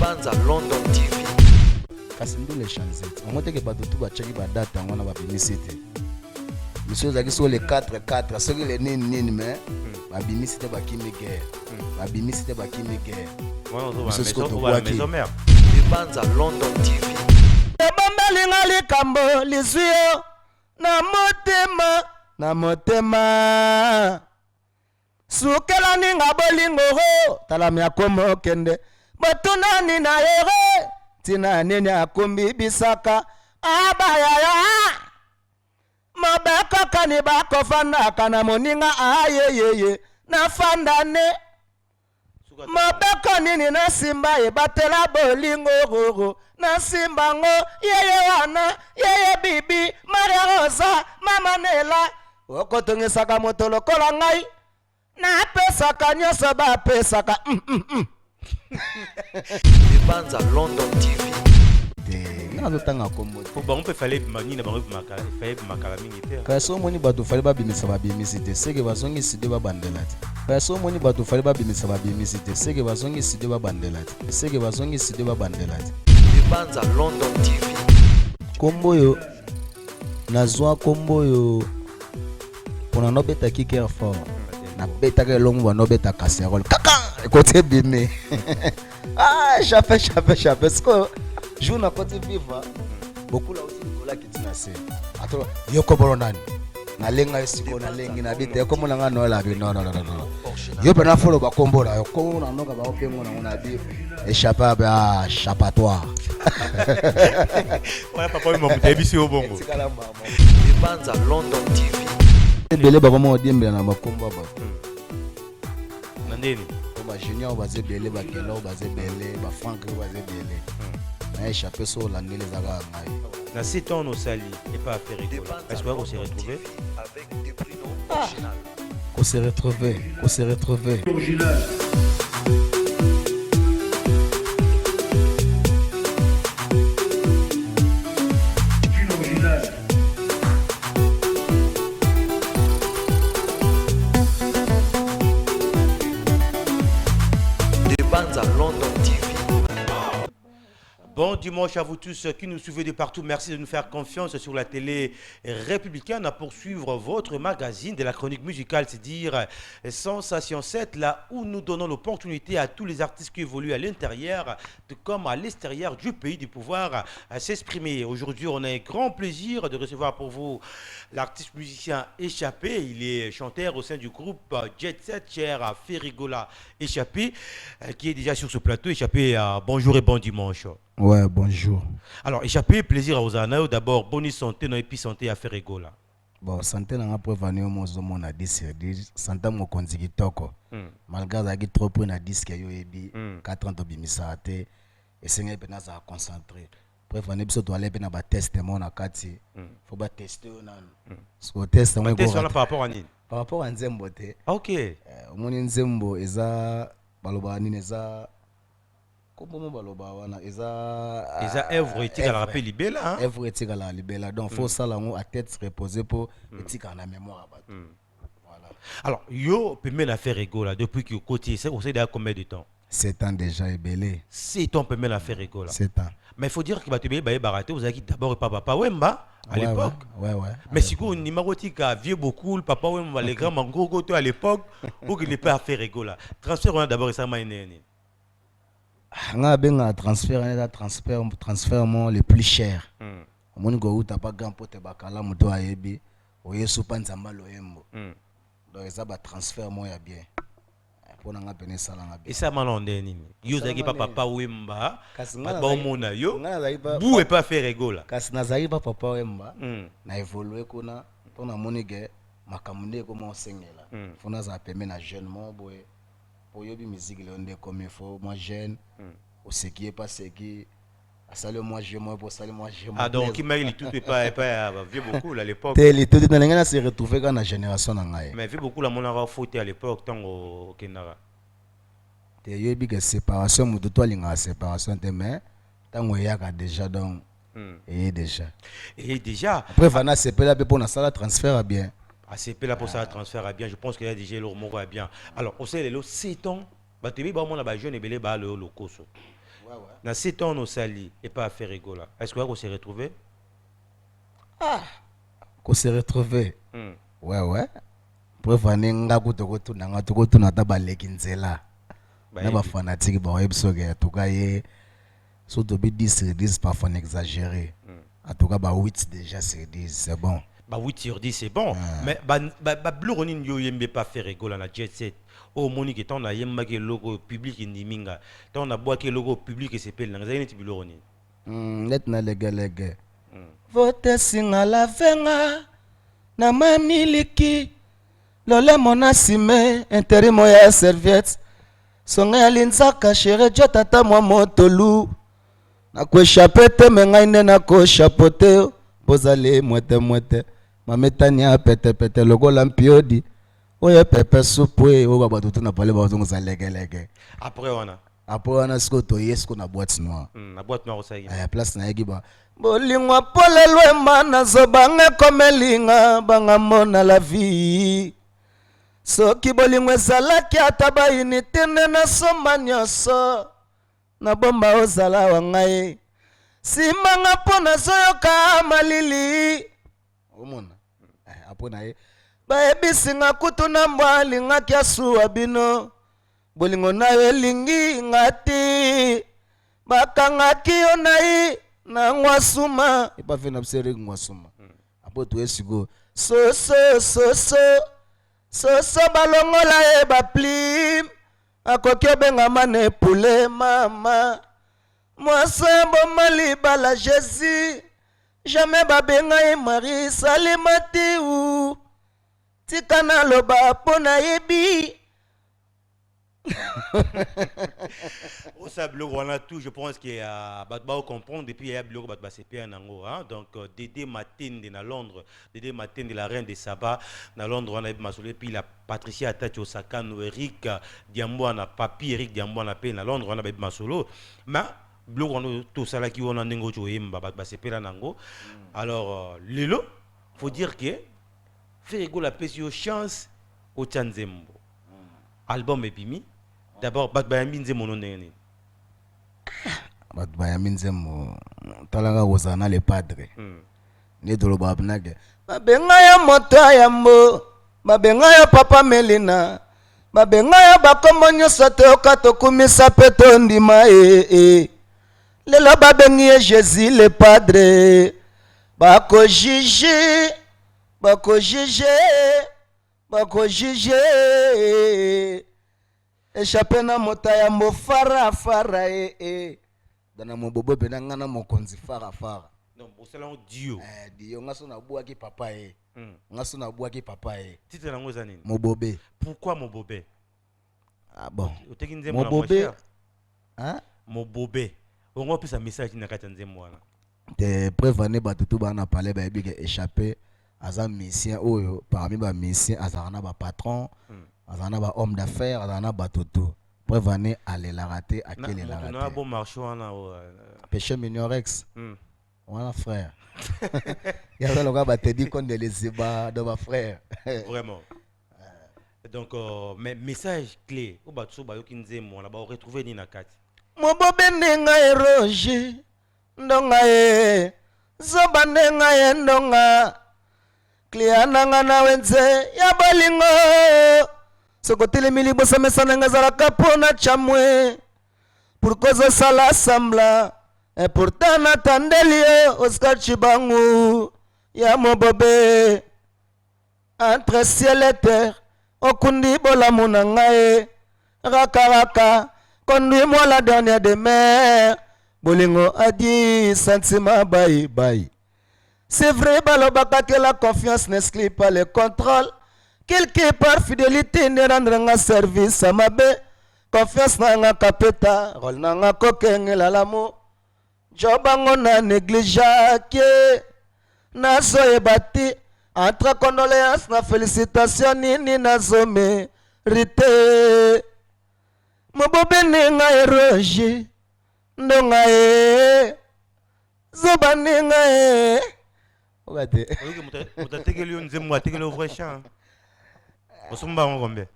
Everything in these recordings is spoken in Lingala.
Banza London TV. Kasi ndule chanzete. On monte que badutu ba cheki ba date ngona ba bimisite. Monsieur zaki sur les 4 ceux qui les nini mais ba bimisite ba kimike. Ba bimisite ba kimike. Banza London TV. Ebambelinga likambo lizwio na motema sukela ninga bolingo ho tala mi akomo kende batuna ni na yere tina nini akumbi bisaka abayaya mabeka kani bako fanda kana moninga ayeyeye na fandane mabeka nini na simba e batela bolingo roro na simba ngo yeye wana yeye bibi Maria Rosa mama Nela okotongesaka moto lokola ngai na pesaka nyoso ba pesaka Banza London TV. nazotanga kombo po bango mpe fallait mani na bango makala fallait makala mingi te kaso moni bato fallait babimisa babimisi te seke bazongi side babandela te kaso moni bato fallait babimisa babimisi te seke bazongi side babandela te seke bazongi side babandela te Banza London TV. kombo yo nazwa kombo yo pona nobeta kicker fort na beta ke longo nobeta casserole kaka côté bimé chapé sko joue na côté viva beaucoup là aussi kola kitina se ato yoko bolonani na lenga esiko na lengi na bite yoko mona nga no la bi no yo pena folo ba kombo la yo ko na noka ba opengo na ona bi échappa ba chapatoire ouais papa mo mutebisi obongo Banza London TV. ebele baba mo diembela na makombo ba na ndeni ba junior ba zebele ba kelo ba zebele ba frank ba zebele na échappé sur la ngele zaka ngai na 7 ans au Sali et pas à faire rigoler. Est-ce qu'on s'est retrouvé avec des prix original. qu'on s'est retrouvé original. Banza London TV. Bon dimanche à vous tous qui nous suivez de partout. Merci de nous faire confiance sur la télé républicaine à poursuivre votre magazine de la chronique musicale, c'est-à-dire Sensation 7, là où nous donnons l'opportunité à tous les artistes qui évoluent à l'intérieur comme à l'extérieur du pays de pouvoir s'exprimer. Aujourd'hui, on a un grand plaisir de recevoir pour vous l'artiste musicien Échappé. Il est chanteur au sein du groupe Jet Set, cher à Ferigola Échappé, qui est déjà sur ce plateau. Échappé, bonjour et bon dimanche. ouais bonjour Alors, Échappé, plaisir à vous en d'abord, bonne santé, non, et puis santé à Ferigola. bon santé na après venir mozo mona 10 santé mo konzi kitoko malgré ça qui trop pour na disque yo ebi 4 ans to bimisa te et senga pe na za concentré prévenir biso to aller pe na ba test mon na kati faut ba tester onano so test mo Test par rapport à nini? par rapport à nzembo te Ok. omoni nzembo eza baloba nini eza Comment baloba wana eza œuvre etika la rappel libela hein œuvre etika la libela donc faut ça là à tête reposer pour etika na mémoire ba voilà. Alors yo peut même faire rigola depuis que côté c'est aussi déjà combien de temps? 7 ans déjà ebelé 7 ans peut même faire rigola 7 ans mais il faut dire que batubé ba baraté vous avez d'abord papa Wemba à l'époque ouais mais si vous numéro tika vieux beaucoup le papa Wemba les grands mangogo à l'époque ou qu'il n'est pas faire rigola transfert on a d'abord ça m'a énervé nga benga transfert mon le plus cher omoni go uta pa grand pote bakala muto ayebi oyesu pa nzamba loyembo donc ça ba transfert mon ya bien pour nga pene sala nga bien et ça malonde nini yo zaki papa Wemba ba mona yo nga zaki pa vous et pas faire rigola kasi nazali pa papa Wemba na évoluer kuna pona monige makamunde ko mo sengela fona za peme na jeune mo boy pour yobi musique le onde comme il faut moi jeune au ce qui est pas ce qui salut moi je moi pour salut moi je ah donc il m'a dit tout pas vieux beaucoup à l'époque télé tout dans l'engagement se retrouver dans la génération ngai mais vieux beaucoup la mon avoir fauté à l'époque tant au Kenara te yobi que séparation mutu to linga séparation te mais tant yaka déjà donc et déjà après vana c'est pas là pour na sala transfert bien ACP là pour ça transfert à bien je pense qu'il y a déjà le mot à bien alors on sait les 7 ans bah tu veux bah mon là jeune et belé bah le coso Dans 7 ans, on sali et pas à faire rigoler. Est-ce qu'on s'est retrouvé? Qu'on s'est retrouvé. Hmm. Ouais. Preuve nga kutokotuna nga tokotuna tabaleki nzela. Na ba fanatique ba websoge en tout cas ye surtout 10 parfois on exagéré. En tout cas 8 déjà sur 10 c'est bon. 8 sur 10 c'est bon. Mais Blue Ronin yo yembe pas faire rigoler na jet set. Oh Monique est on a yemba ke logo public indiminga. On a bois ke logo public et c'est pel na zayini ti Blue Ronin. Let na lege. Vote singa la venga na mamiliki. Lole mona sime interimo ya serviette. Songa ya linzaka chere jotata mwa motolu. Na ko chapete menga ine na ko chapote. Bozale mwete. Mametania pete logo lampiodi. Oye pepe soupe o ba tutu na pale ba zongo za lege. Après on a sko to yesko na boîte noire. Na boîte noire ça y est. Place na yegi ba. Bolingwa pole lwema na zobange komelinga banga mona la vie. Soki bolingo ezalaki ata bayini tene na soma nyonso na bomba ozala wa ngai simanga mpo nazoyoka malili omona apo na ye bayebisinga kutu na mbwa alingaki asuwa bino bolingo na yo elingi ngati bakangaki yo nai na ngwasuma epafe na bisere ngwasuma apo tuyesigo soso balongola e baplim akoki obengama na epule mama mwasi bomali bala Jésus jamais babenga ye Marie salimati u tika naloba mpo nayebi. Au sablo on a tout je pense qu'il y a batba comprendre et puis il y a bloc batba CP en ango hein donc Dédé Matinde na Londres Dédé Matinde la reine de Saba na Londres on a masolé puis la Patricia Atati Osaka no Eric Diambo na papi Eric Diambo na pe na Londres on a masolo mais bloc on tout ça là qui on a nengo joyemba batba CP la nango alors lelo faut dire que fait la pesio chance au Tchanzembo album epimi. D'abord, Batbayami Nzemo neni. Batbayami Nzemo talanga kozana le padre. Ne dolo babnage. Babenga ya moto ya mbo. Babenga ya papa Melina. Babenga ya bakombo nyonso te okatokumisa peto ndima Lelo babengi ye Jésus le padre. Bako jije. Échappé na mota ya mbo fara dana mobobo pe ngana mokonzi fara donc au salon Dio Dio ngaso na buaki papa ngaso na buaki papa titre nango zanini mobobe. Pourquoi mobobe? Ah bon mobobe hein mobobe on peut sa message na kati nzembo wana te prévenir batutu bana parler ba ebike échappé aza mission oyo parmi ba mission azana ba patron azana ba homme d'affaires azana ba toto prévenir aller la rater à quel est la rater na bon marché wana péché mignorex voilà frère il y a le gars te dit qu'on les zeba de ma frère vraiment donc mais message clé au batso ba yoki nzembo na ba retrouver ni na kati mobobe nenga eroge ndonga zoba nenga ndonga kliananga na wenze ya balingo sokotele milibo samesana ngazala kapona chamwe pour cause sala sambla et pourtant natandeli Oscar Chibangu ya mobobe entre ciel et terre okundi bola munangae raka conduis-moi la dernière des mers bolingo a dit sentiment bye. C'est vrai, balobaka que la confiance n'exclut pas le contrôle. Quelque part, fidélité ne rendra service à ma bé. Confiance n'a kapeta, rôle n'a kokenge la l'amour. Jobango na négligé, na soye bati. Entre condoléances, na félicitations, ni na zome, rite. Mobobe nenga eroge, ndonga zoba nenga Vous avez tegeli nzembo ategeli vrai champ. Osumba ngombe.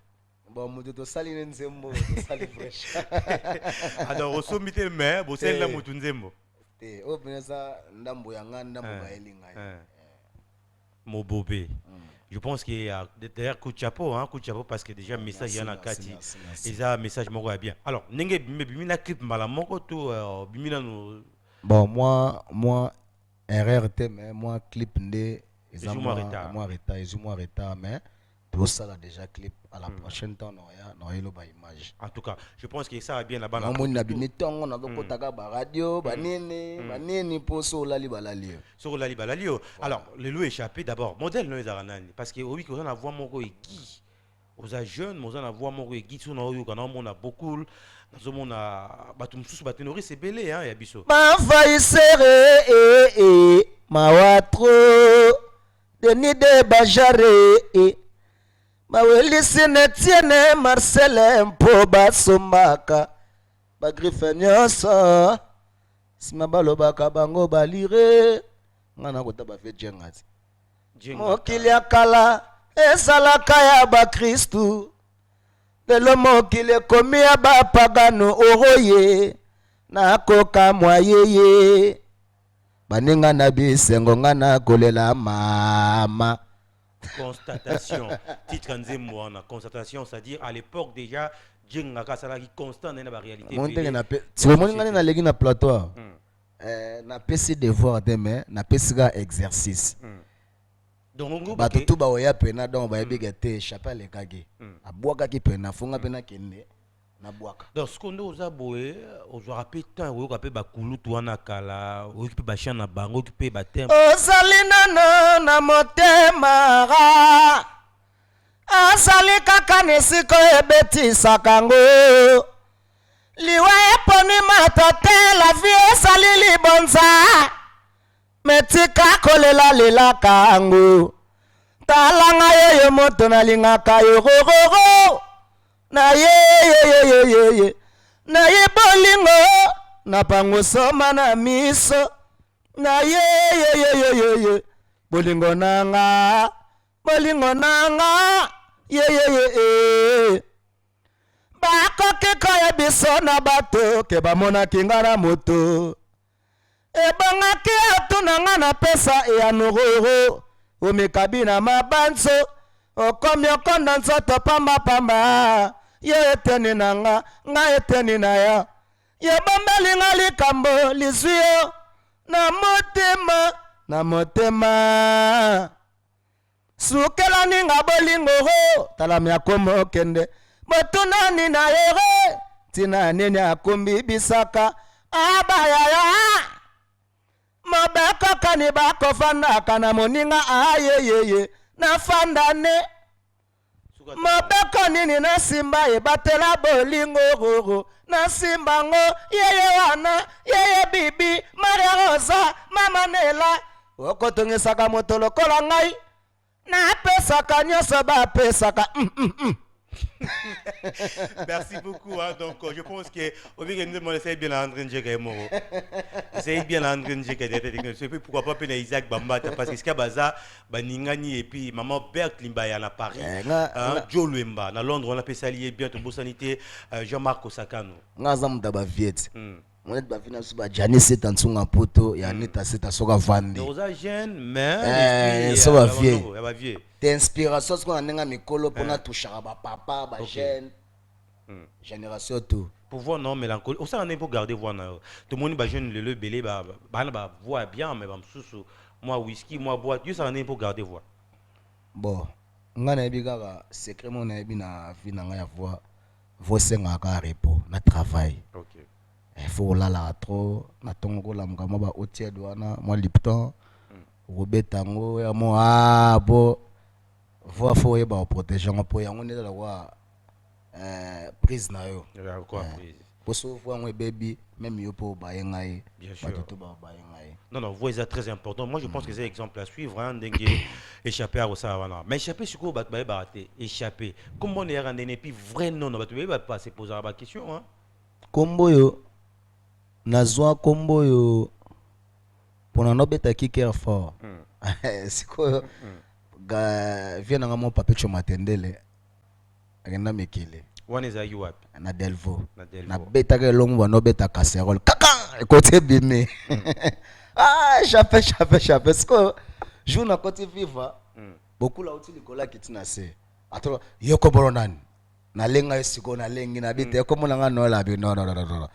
Bon, moi, tu sali nzembo, sali fresh. Alors, au sommet, mais, vous savez, là, Moutounzembo. Oh, mais ça, ndambo yanga, ndambo baelinga. Mobobé. Je pense qu'il y a derrière coup de chapeau, parce que déjà, message, il y en a Kati. Et ça, message, moi, bien. Alors, Nenge, bimina clip, malamoko, tout, bimina nous. Bon, moi, RRT, mais moi, clip, ndé. Moi retard, mais tout ça là déjà clip à la prochaine temps non image. En tout cas, je pense que ça va bien là-bas. On a bien temps on a donc radio, banini pour sur la libalalio. Sur la libalalio. Alors, le loup échappé d'abord. Modèle non zaranani parce que oui qu'on a voix mon qui aux jeunes, on a voix mon qui sur nous quand on a beaucoup dans on a batum sous batenori c'est belé hein ya biso. Ma faille serré ma watro Denis de Bajare Maweli Sinetiene Marcel Mpo Basombaka Bagrifenyoso Simabalo Baka Bango Balire Ngana kota bafe jengati Mokili akala Esalaka ya ba Kristu Lelo mokili komi ya ba pagano oroye Nakoka mwayeye Baninga na bisengo ngana kolela mama. Constatation. Titre Nzembo on a constatation, c'est-à-dire à l'époque déjà Djengaka sala qui constant dans la réalité. Si vous ngani na legi na plateau. Na pesi devoir demain, na pesi ga exercice. Donc ba tout ba oya pena donc ba yebega te chapelle kage. Abwaka ki pena funga pena kende. Donc, ce qu'on a aux aboyés, aux rappétants, aux rappé bakulu tuana kala, aux qui bachan na bango, qui paye batem. O salina na motema ra. Asali kaka nesiko ebeti sakango. Liwa eponi matote la vie sali libonza. Metika kolela lela kango. Talanga yoyo moto na linga kayo go. Na ye na ye bolingo na pango soma na miso na ye bolingo nanga ye bako kiko ya biso na bato ke bamona kinga na moto ebonga ki atunanga na pesa ya nuroro omekabi na mabanzo okomi okonda nzoto pamba ye eteni na nga eteni na ya ye bombeli nga likambo lizwio na motema sukelani nga bolingo ho talami akomo kende motunani na yere tina nini akumbi bisaka abayaya mobeko kani bakofandaka na moninga ayeyeye na fandane mobeko nini na simba ebatela bolingo roro na simba ngo yeye wana yeye bibi Maria Rosa Mama Nela okotongisaka moto lokola ngai na pesaka nyoso bapesaka Merci beaucoup. Hein. Donc, je pense que on essaye bien André Njeka et Moro. Essaye bien André Njeka et pourquoi pas peine Isaac Bambata parce que ce qu'il y a baza, Baningani et puis maman Berthe Limbaya à Paris, Joe Luemba, à Londres, on appelle ça lié bien de sanité, Jean-Marc Osakano. Ngazam daba viet. On est bavina suba Jani c'est en sunga poto ya neta c'est à soga vandi. Aux jeunes mais ça va vieux. D'inspiration ce qu'on a nga mikolo pona touchara ba papa ba jeune génération tout pour voir non mélancolie ça on est pour garder voir tout le monde ba jeune le belé ba voix bien mais ba msusu moi whisky moi boîte ça on est pour garder voir bon nga na bigara secret mon na bina vie na nga ya voix senga ka repos na travail OK il faut la trop na tongo la mukama ba otie douana moi Lipton robetango ya mo bo voix faut y ba protéger on pour yango nela wa prise na yo quoi prise pour sauver un baby même yo pour ba yengai bien sûr tout ba yengai non voix est très important moi je pense que c'est exemple à suivre hein dengue échapper à ça voilà mais échapper sur quoi ba raté échapper comment on est randé puis vrai non ba pas se poser la question hein kombo yo nazwa kombo yo pona no beta kicker fort c'est quoi ga vient nga mon papier matendele akenda mekele wana ezalaki wapi na Delvaux na Delvaux. nabetaka elongo banobeta casserole kaka ekoti ebimi chape siko jour na koti viva bokula uti likolo akiti na se atolo yoko bolo nani nalenga esiko nalengi na bite ekomona nga nola bi no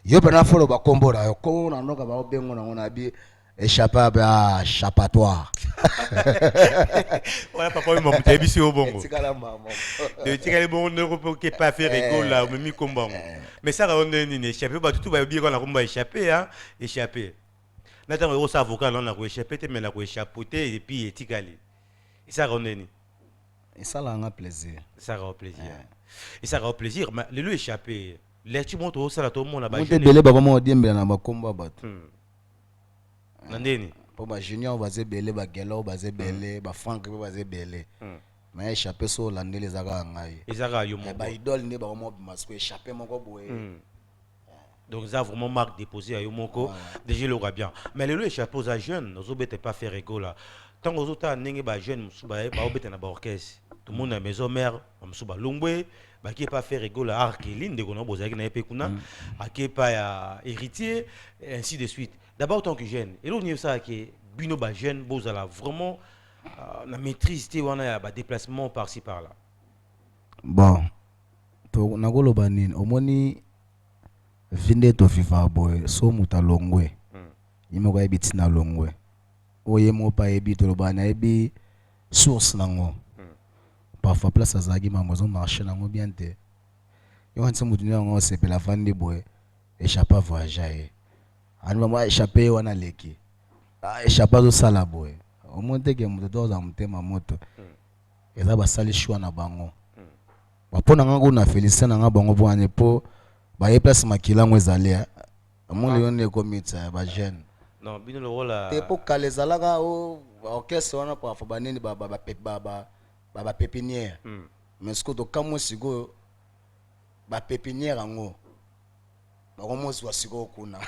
yo bana folo bakombora yo ko na noka ba obengo na ngona bi échappa ba chapatoire voilà papa mo mutebi si obongo tikala mama de tikala bongo ne ko ke pas faire rigolo là memi kombango mais ça on ne échapper ba tout ba bien qu'on a komba échapper hein échapper na tango yo sa avocat là na ko échapper te mais na ko échappoter et puis etikali et ça on est et ça là un plaisir ça rend plaisir et ça rend plaisir mais le lui échapper les tu montes ça là tout le monde là-bas monte belé ba mo diembela na bakomba bato nandeni po ba junior baze belé ba gelo baze belé ba frank baze belé mais échapper so landele zaka ngai ezaka yo mo ba idole ne ba mo masque échapper moko boye donc ça vraiment marque déposé à yo moko déjà le aura bien mais le lui échapper aux jeunes nous obété pas faire rigolo là tant aux autres ndenge ba jeune musuba ba obété na ba orchestre tout le monde à maison mère musuba longwe ba qui pas faire rigolo à Arkeline de kono bozaki na epé kuna aki pas ya héritier et ainsi de suite d'abord tant que jeune et l'autre ça que bino ba jeune bozala vraiment la maîtrise té wana ya ba déplacement par-ci par là bon to nakoloba nini omoni vinde to fifa boy so muta longwe imoko ebiti na longwe oye mo pa ebi to lobana ebi source nango parfois place azagi mamozo marché nango bien te yo hanse mutu nango sepela fandi boy échappa voyager ani mama échapper wana leki échappa zo sala boy omonte ke mutu doza mutema moto eza basali choix na bango bapona ngango na félicité na nga bango po ane po ba ye place makilango ezali amoni yo ne komita ba jeune non bino le rôle te po kalezalaka o orchestre wana parfois banini ba pépinière mais ce que to kamo siko ba pépinière ango ba komosi wa siko kuna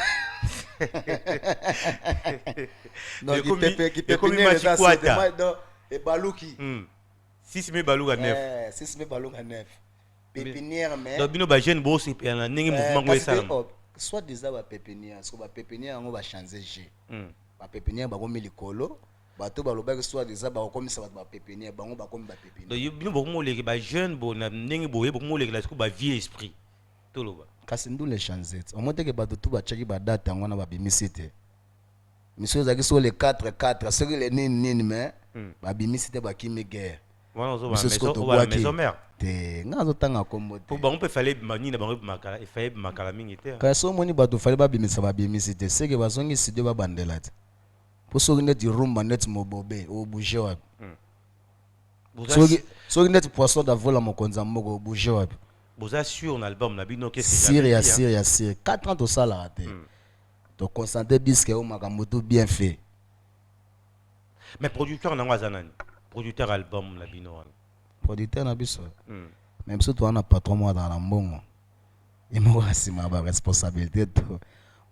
donc qui pépinière ça c'est donc et baluki 6000 baluka 9 6000 baluka 9 pépinière mais donc bino ba jeune boss et na ndenge mouvement ko esala soit déjà ba pépinière parce que ba pépinière ngo ba changer G ba pépinière ba komi likolo bato ba lobaki soit déjà ba komisa ba pépinière bango ba komi ba pépinière donc bino bokomo leki ba jeune bo na ndenge boye bokomo leki la siko ba vie esprit to loba kasi ndule changer omote ke bato tout ba chaki ba date ngo na ba bimisite monsieur zaki so le 4 ce que les nini mais ba bimisite ba kimi guerre wana zo ba maison mère te ngazo tanga kombo te pour ba on peut fallait manina ba makala il fallait makala mingi te ka so moni bato fallait ba bimisa ba bimisite c'est que bazongi studio ba bandela te pour so net rumba net mobobe o bouger wa so net poisson d'avola mokonza moko bouger wa boza sur un album na bino qu'est-ce que Syria 4 ans to sala raté to concentrer disque o makambo tout bien fait mais producteur na ngazanani producteur album na bino wana producteur na biso même surtout on a patron moi dans la mbongo et moi asima ba responsabilité to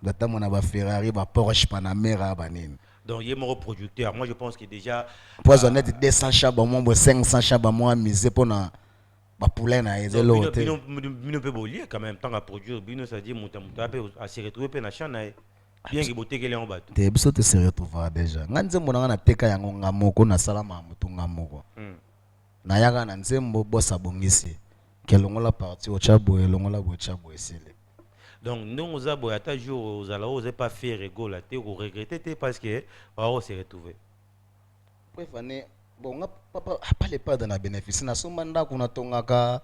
data mona ba Ferrari ba Porsche Panamera ba nini donc il est mon producteur moi je pense que déjà pour honnête 200 chats ba moi 500 chats ba moi misé pour na ba poulain na ezelo te bino peut bolier quand même tant à produire bino ça dit muta à se retrouver pe na chana bien que boté kele en bas te biso te se retrouver déjà nganze mona na teka yango ngamoko na salama mutu ngamoko na yaka na nzembo bossa bongisi kelongola parti o chabo elongola bo chabo esile donc nous on a beau à jour aux ala osé pas faire rigolo te ou regretter parce que on se retrouver préfane bon papa pas les pas dans la bénéfice na somanda kuna tongaka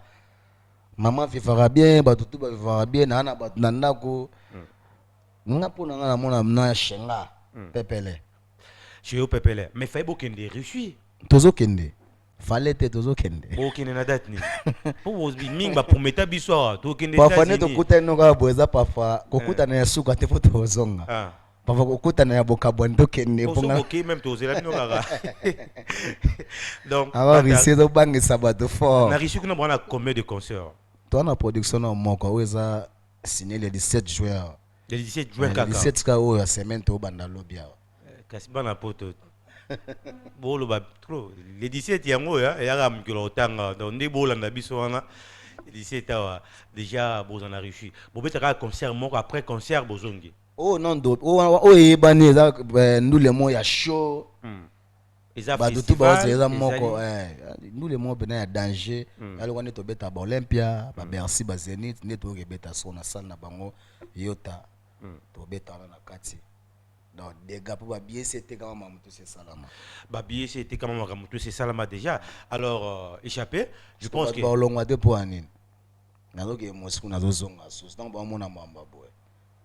maman vivra bien ba tutu ba vivra bien na ba ndako nga pona nga na mona na shenga pepele chez au pepele mais fait beaucoup de réussir tozo kende fallait te tozo kende aucune na date ni pour vous ming ba prometa biso to kende parfois ne to kutana nga boza parfois kokutana ya suka te foto ozonga parfois kokutana ya bokabwando kende ponga OK même to zela bino kaka donc alors ici do bangisa bato fort na riche kuna bana combien de concerts toi na production na moko weza signé le 17 juin le 17 juin kaka 17 ka o ya semaine to banda lobia kasi bana poto Bon, les 17 yango ya ya ram que l'otanga donc ne bolanda biso wana. Les 17 déjà bon on a réussi. Bon betaka concert moko après concert bozongi. Oh non d'autres. Oh yebani eza nous les mots ya show. Eza Badutu ba festival. eza moko nous les mots bena ya danger. Ali wana to beta ba Olympia, ba Bercy, ba Zénith, ne to beta so na salle na bango Yota. To beta na kati. Donc des gars pour ba billet c'était quand même tout c'est salama. Ba billet c'était quand même tout c'est salama déjà. Alors échappé, je pense que ba longa de pour anine. Na loke Moscou na zo zonga so. Donc ba mona mamba boy.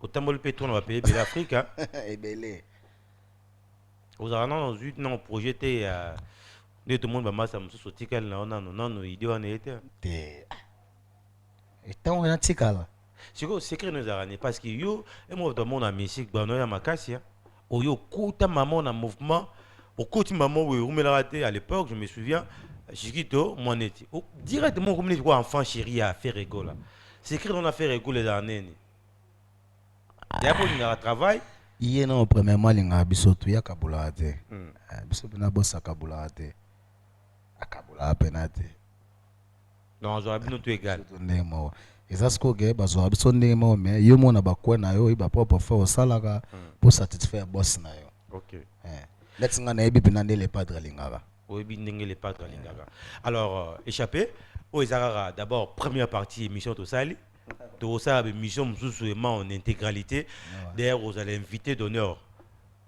Autant le pétrole on va payer de l'Afrique hein. Et belé. Vous avez dans un projet tout le monde va masser sur ticket là non idée on était. Et tant on a tikala. C'est quoi secret nous arrêter parce que yo et moi dans mon musique ba no ya makasi o yo kota maman na mouvement au côté maman oui on me l'a raté à l'époque je me souviens Chiquito mon était directement comme les trois enfants chéri à faire école là. Secret on a fait école les années. Et après on a travail Iye na premièrement linga biso tu ya kabula te. Biso bina bossa kabula te. Akabula penate. non j'aurais bien tout égal. Ndemo. Eza sko ge bazo biso ndemo mais yo mona bakwe na yo iba propre fa osalaka pour satisfaire boss na yo. OK. Let's ngana ebi pinande le padre lingara. Oui, les patres alors, échappé, aux Arara, d'abord, première partie, émission de Sali. Tout ça, émission en intégralité. D'ailleurs, vous allez inviter d'honneur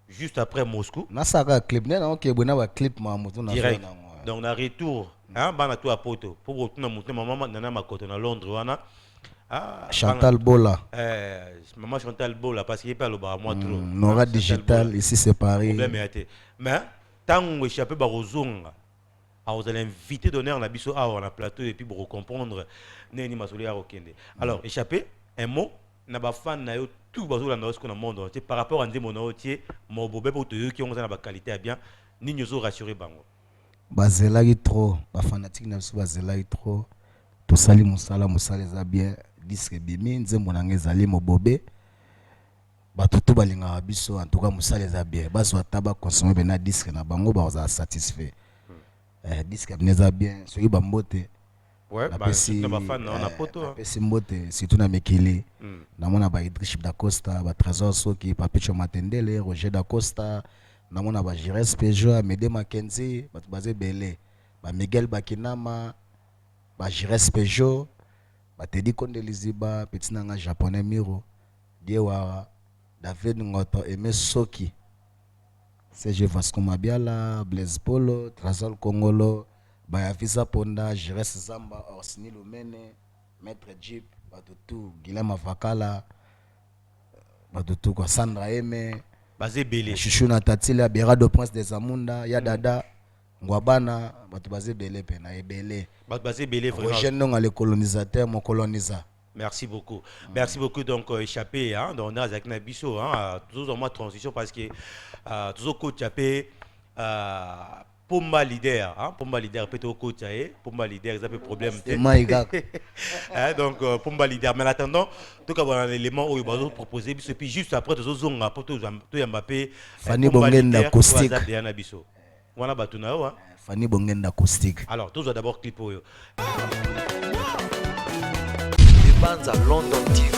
juste après Moscou. Nasaka clip, ok, bon, na clip ma moto na direct. Donc, on a retour, hein, bana tout à poto. Pour retourner monter maman, nana ma côté à Londres, wana. Chantal Bola. Maman Chantal Bola, parce qu'il n'y a pas le bar, moi trop. Nora Digital, ici c'est Paris. Problème est mais tant qu'on échappe par aux ongles, vous allez inviter d'honneur na biso on a plateau et puis pour comprendre neni masoli à okende. Alors échappé un mot na ba fan na yo tout bazo na ce qu'on a monde entier par rapport à ndemo na otier mo bobé pour te qui ont na ba qualité bien ni nyozo rassurer bango. Bazelaki trop, ba fanatique na biso bazelaki trop. To sali musala za bien disque bimi nzembo na ngezali mo bobé. Batutu balinga biso en tout cas musala za bien baso ataba consommer bena disque na bango ba za satisfait disque neza bien soki bambote ouais ba na ba fan na poto pesi mbote surtout na mekili na mona ba Idriss da Costa ba Trésor Soki Papicho Matendele Roger da Costa na mona ba Jires Peugeot Mede Mackenzie ba bazé belé ba Miguel Bakinama ba Jires Peugeot ba Teddy Kondeliziba petit nanga japonais Miro Diewa David Ngoto Aimé Soki CG Vasco Mabiala Blaise Polo Trésor Congolo Bayavisa Ponda Jires Zamba Orsini Lumene Maître Jeep Batutu Guilhem Avakala Batutu kwa Sandra Aimé basé belé Chouchou na Tatila Berado Prince des Amunda Yadada Ngwabana batu basé belé pena ebelé basé belé vraiment Roger Ndonga le colonisateur mon colonisa. Merci beaucoup. Merci beaucoup. Donc, échappé, hein, donc on a avec Nabiso, hein, toujours en mode transition parce que toujours coach échappé, Pomba leader, hein, Pomba leader, peut-être coach, Pomba leader, ça peut problème. Donc, Pomba leader. Mais en attendant, tout cas, un élément où il va proposer, et puis juste après, tout zonga, pour tout Mbappé, Fanny Bongenda acoustique. Voilà, Batunao, hein. Fanny Bongenda acoustique. Alors, tous d'abord clip. Banza London TV.